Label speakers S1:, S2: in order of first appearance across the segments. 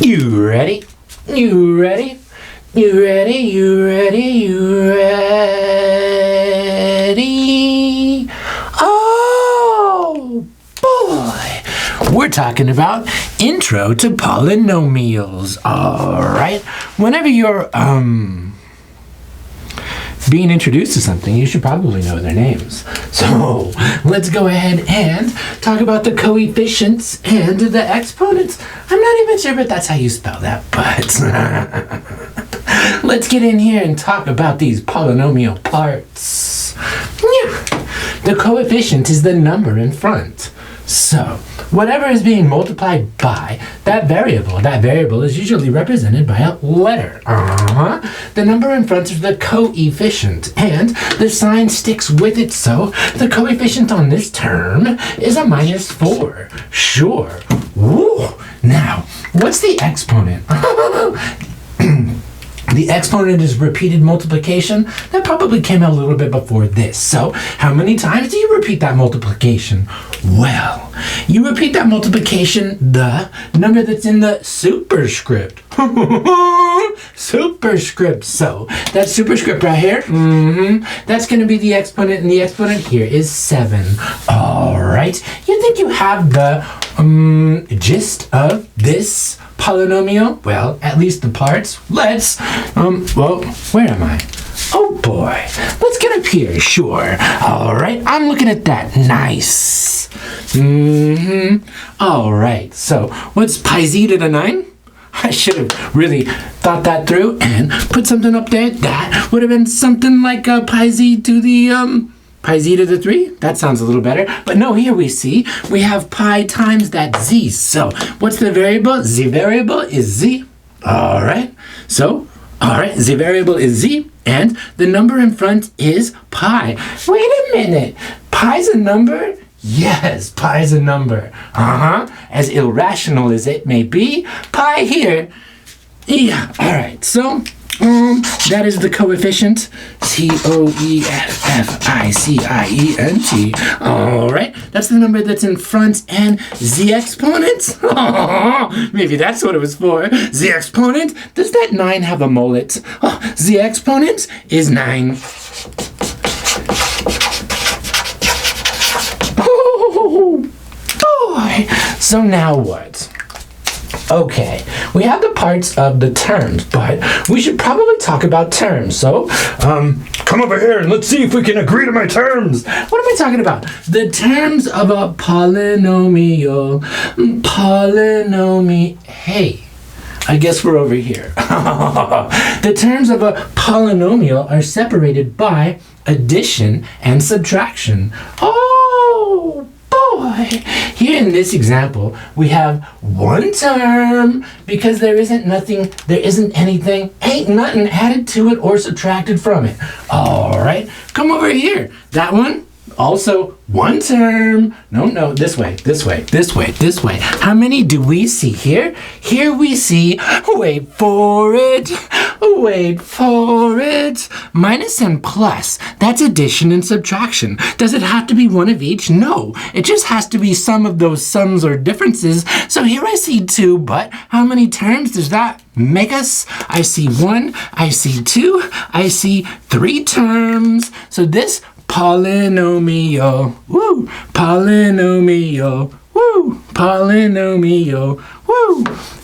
S1: You ready? You ready? You ready? You ready? You ready? Oh, boy. We're talking about Intro to Polynomials. All right. Whenever you're, being introduced to something, you should probably know their names. So let's go ahead and talk about the coefficients and the exponents. I'm not even sure if that's how you spell that, but let's get in here and talk about these polynomial parts. The coefficient is the number in front. So whatever is being multiplied by that variable is usually represented by a letter. The number in front is the coefficient, and the sign sticks with it, so the coefficient on this term is a -4. Sure. Woo. Now, what's the exponent? The exponent is repeated multiplication. That probably came a little bit before this. So how many times do you repeat that multiplication? Well, you repeat that multiplication, the number that's in the superscript. Superscript. So that superscript right here, that's going to be the exponent, and the exponent here is 7. All right. You think you have the gist of this polynomial? Well, at least the parts. Let's, well, where am I? Oh boy, let's get up here, sure. All right, I'm looking at that, nice. All right, so what's pi z to the 9? I should have really thought that through and put something up there. That would have been something like pi z to the, pi z to the 3? That sounds a little better. But no, here we see we have pi times that z. So what's the variable? The variable is z. All right. So, all right, the variable is z, and the number in front is pi. Wait a minute. Pi's a number? Yes, pi's a number. As irrational as it may be, pi here. Yeah, all right. So that is the coefficient, coefficient. All right, that's the number that's in front, and the exponent. Maybe that's what it was for. The exponent. Does that 9 have a mullet? The exponent is 9. Oh boy. So now what? Okay, we have the parts of the terms, but we should probably talk about terms. So, come over here and let's see if we can agree to my terms. What am I talking about? The terms of a polynomial. Hey, I guess we're over here. The terms of a polynomial are separated by addition and subtraction. Oh, boy. Here in this example, we have one term because there isn't anything, ain't nothing added to it or subtracted from it. All right, come over here. That one, also one term. No, this way. How many do we see here? Here we see, wait for it, minus and plus. That's addition and subtraction. Does it have to be one of each? No, it just has to be some of those sums or differences. So here I see 2, but how many terms does that make us? I see 1, I see 2, I see 3 terms. So this polynomial,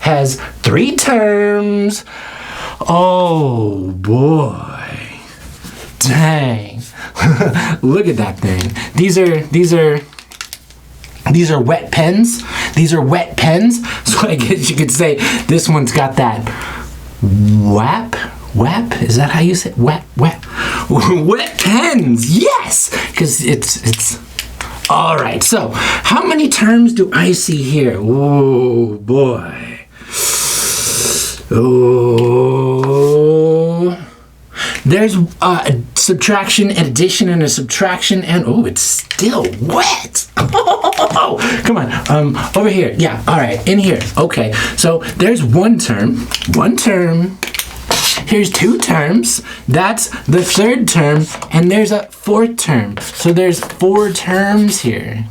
S1: has 3 terms. Oh boy, dang. Look at that thing. These are wet pens. So I guess you could say this one's got that whap. Is that how you say it? Wet pens? Yes, because it's all right. So how many terms do I see here? Oh boy. Oh, there's a subtraction, an addition, and a subtraction, and oh, it's still wet. Oh, come on, over here. Yeah, all right, in here. Okay, so there's one term. Here's 2 terms. That's the 3rd term, and there's a 4th term. So there's 4 terms here.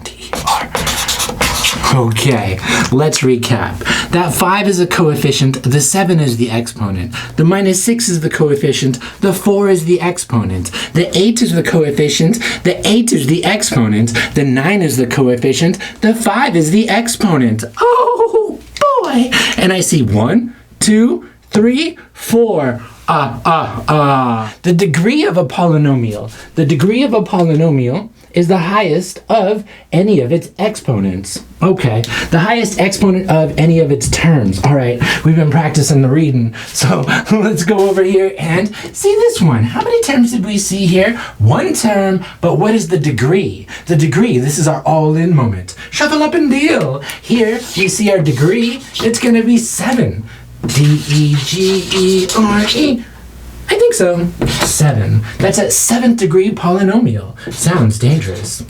S1: Okay, let's recap. That 5 is a coefficient, the 7 is the exponent, the minus 6 is the coefficient, the 4 is the exponent, the 8 is the coefficient, the 8 is the exponent, the 9 is the coefficient, the 5 is the exponent. Oh boy! And I see 1, 2, 3, 4. The degree of a polynomial. The degree of a polynomial is the highest of any of its exponents. Okay, the highest exponent of any of its terms. All right, we've been practicing the reading, so let's go over here and see this one. How many terms did we see here? One term, but what is the degree? The degree, this is our all-in moment. Shuffle up and deal. Here, we see our degree. It's gonna be 7. D-E-G-E-R-E. I think so. 7. That's a 7th degree polynomial. Sounds dangerous.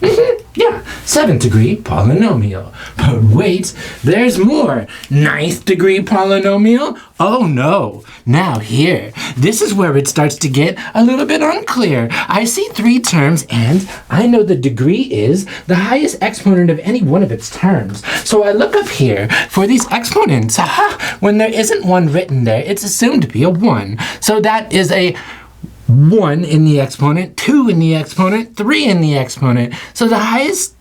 S1: Yeah, 7th degree polynomial. But wait, there's more. 9th degree polynomial? Oh no. Now here, this is where it starts to get a little bit unclear. I see 3 terms and I know the degree is the highest exponent of any one of its terms. So I look up here for these exponents. Aha! When there isn't one written there, it's assumed to be a 1. So that is a 1 in the exponent, 2 in the exponent, 3 in the exponent. So the highest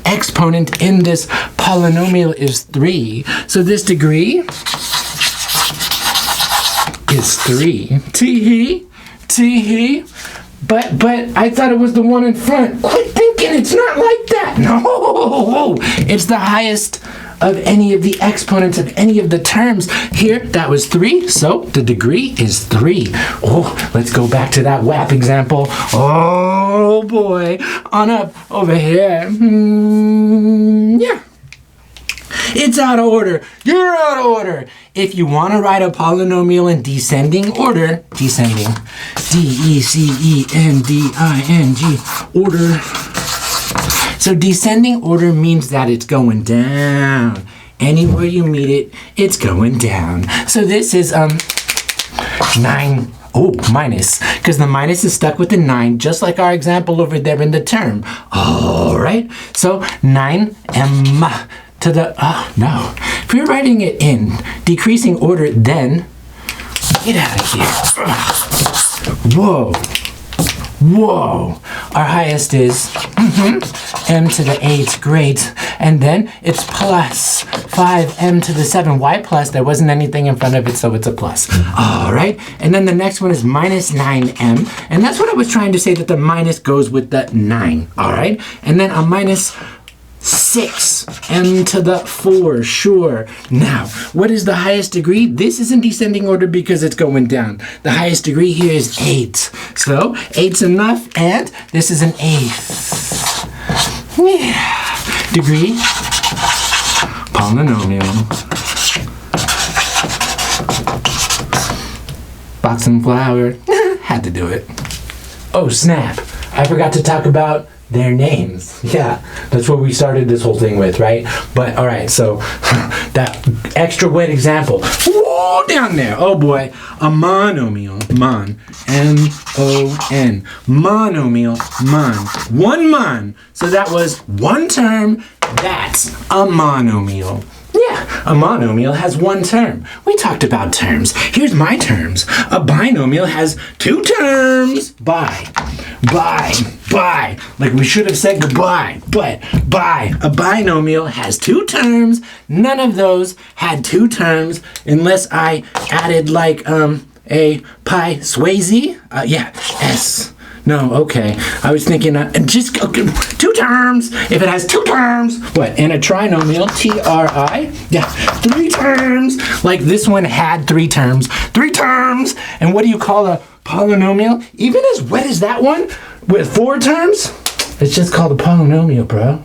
S1: exponent in this polynomial is 3. So this degree is 3. Tee-hee, tee-hee. But I thought it was the one in front. Quit thinking, it's not like that. No, it's the highest of any of the exponents of any of the terms. Here, that was 3, so the degree is 3. Oh, let's go back to that WAP example. Oh boy, on up over here. Yeah. It's out of order. You're out of order. If you want to write a polynomial in descending order, descending, D-E-C-E-N-D-I-N-G, order. So descending order means that it's going down. Anywhere you meet it, it's going down. So this is 9. Oh, minus, because the minus is stuck with the 9, just like our example over there in the term. All right, so 9m to the, oh no. If you're writing it in decreasing order, then, get out of here. Whoa. Whoa, our highest is m to the 8, great. And then it's plus 5m to the 7. Why plus? There wasn't anything in front of it, so it's a plus. All right, and then the next one is minus 9m. And that's what I was trying to say, that the minus goes with the 9, all right? And then a minus 6m to the 4, sure. Now, what is the highest degree? This is in descending order because it's going down. The highest degree here is 8. So, 8's enough, and this is an 8th. Yeah. Degree, polynomial. Box and flower. Had to do it. Oh, snap. I forgot to talk about their names. Yeah, that's what we started this whole thing with, right? But all right, so that extra wet example. Whoa, down there. Oh boy, a monomial, mon, M-O-N, monomial, mon, one mon. So that was one term. That's a monomial. Yeah, a monomial has one term. We talked about terms. Here's my terms. A binomial has 2 terms. Bye. Like we should have said goodbye, but bye. A binomial has 2 terms. None of those had 2 terms unless I added like a pi Swayze. Yeah, S. No, okay. I was thinking just 2 terms. If it has 2 terms, what? And a trinomial, T-R-I. Yeah, 3 terms. Like this one had 3 terms. 3 terms. And what do you call a polynomial? Even as wet as that one with 4 terms? It's just called a polynomial, bro.